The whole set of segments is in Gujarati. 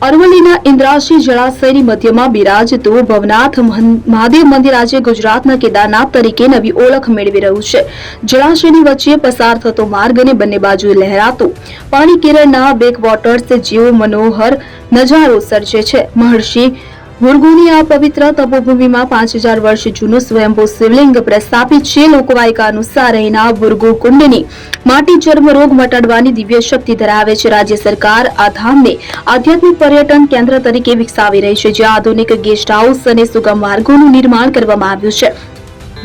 અરવલ્લીના ઇન્દ્રાશી જળાશયની મધ્યમાં બિરાજતું ભવનાથ મહાદેવ મંદિર આજે ગુજરાતના કેદારનાથ તરીકે નવી ઓળખ મેળવી રહ્યું છે। જળાશયની વચ્ચે પસાર થતો માર્ગ અને બંને બાજુએ લહેરાતું પાણી કેરળના બેકવોટર્સ જેવો મનોહર નજારો સર્જે છે। મહર્ષિ ભૃગુની આ પવિત્ર તપોભૂમિમાં 5000 વર્ષ જૂનું સ્વયંભૂ શિવલિંગ પ્રસ્થાપિત છે। લોકવાયકા અનુસાર અહીંના ભૃગુ કુંડની માટી ચર્મરોગ મટાડવાની દિવ્ય શક્તિ ધરાવે છે। રાજ્ય સરકાર આ ધામને આધ્યાત્મિક પર્યટન કેન્દ્ર તરીકે વિકસાવી રહી છે, જ્યાં આધુનિક ગેસ્ટ હાઉસ અને સુગમ માર્ગોનું નિર્માણ કરવામાં આવ્યું છે।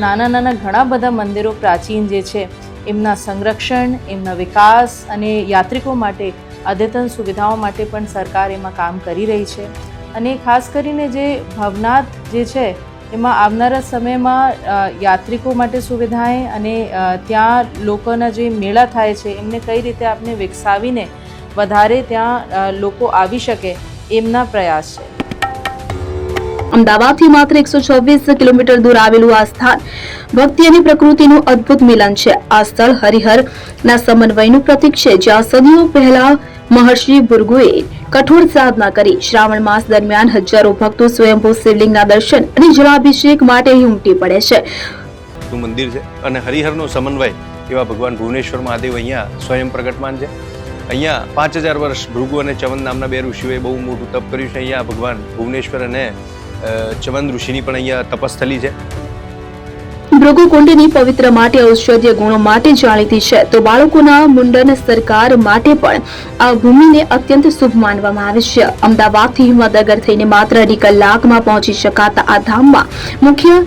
નાના નાના ઘણા બધા મંદિરો પ્રાચીન જે છે એમના સંરક્ષણ, એમના વિકાસ અને યાત્રિકો માટે અદ્યતન સુવિધાઓ માટે પણ સરકાર એમાં કામ કરી રહી છે। અને ખાસ કરીને જે ભવનાથ જે છે એમાં આવનારા સમયમાં યાત્રિકો માટે સુવિધાએ અને ત્યાં લોકોના જે મેળા થાય છે એમને કઈ રીતે આપણે વિકસાવીને વધારે ત્યાં લોકો આવી શકે એમના પ્રયાસ છે। અમદાવાદથી માત્ર 126 કિલોમીટર દૂર આવેલું આ સ્થાન ભક્તિ અને પ્રકૃતિનું અદ્ભુત મિલન છે। આ સ્થળ હરિહરના સમન્વયનું પ્રતીક છે, જ્યાં સદીઓ પહેલા મહર્ષિ ભૃગુએ કઠોર સાધના કરી। શ્રાવણ માસ દરમિયાન હજારો ભક્તો સ્વયંભૂ શિવલિંગના દર્શન અને જળાભિષેક માટે અહીં ઉમટી પડે છે। મંદિર છે અને હરિહરનો સમન્વય એવા ભગવાન ભુવનેશ્વર મહાદેવ અહીંયા સ્વયં પ્રગટમાન છે। અહીંયા 5000 વર્ષ ભૃગુ અને ચવન નામના બે ઋષિઓએ બહુ મોટું તપ કર્યું છે। અહીંયા ભગવાન ભુવનેશ્વર અને ચવન ઋષિની પણ અહીંયા તપસ્થલી છે। ભૃગુ કુંડની પવિત્ર માટે ઔષધીય ગુણો માટે જાણીતી છે, તો બાળકોના મુંડન સરકાર માટે પણ આ ભૂમિને અત્યંત શુભ માનવામાં આવે છે। અમદાવાદથી હિંમતનગર થઈને માત્ર 2 કલાકમાં પહોંચી શકાતા આ ધામમાં મુખ્ય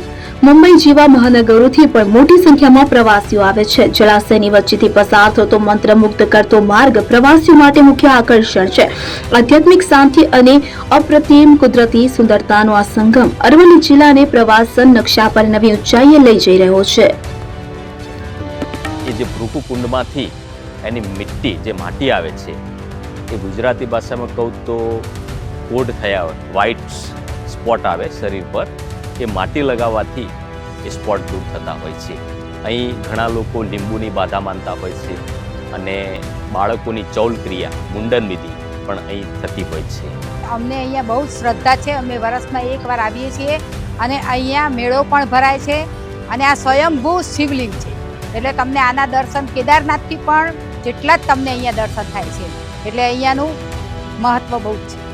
મુંબઈ જેવા મહાનગરોથી પણ મોટી સંખ્યામાં પ્રવાસીઓ આવે છે। જળાશયની વચ્ચેથી પસાર થતો મંત્રમુગ્ધ કરતો માર્ગ પ્રવાસીઓ માટે મુખ્ય આકર્ષણ છે। આધ્યાત્મિક શાંતિ અને અપ્રતિમ કુદરતી સુંદરતાનો આ સંગમ અરવલ્લી જિલ્લાને પ્રવાસન નકશા પર નવી ઊંચાઈએ લઈ જઈ રહ્યો છે। એ જે ભૃગુ કુંડમાંથી એની મિટ્ટી જે માટી આવે છે એ ગુજરાતી ભાષામાં કહું તો કોડ થયા હોય, વ્હાઇટ સ્પોટ આવે શરીર પર, એ માટી લગાવવાથી એ સ્પોટ દૂર થતા હોય છે। અહીં ઘણા લોકો લીંબુની બાધા માનતા હોય છે અને બાળકોની ચૌલ ક્રિયા, મુંડન વિધિ પણ અહીં થતી હોય છે। અમને અહીંયા બહુ શ્રદ્ધા છે। અમે વર્ષમાં એકવાર આવીએ છીએ અને અહીંયા મેળો પણ ભરાય છે અને આ સ્વયંભૂ શિવલિંગ છે, એટલે તમને આના દર્શન કેદારનાથથી પણ જેટલા જ તમને અહીંયા દર્શન થાય છે, એટલે અહીંયાનું મહત્વ બહુ જ છે।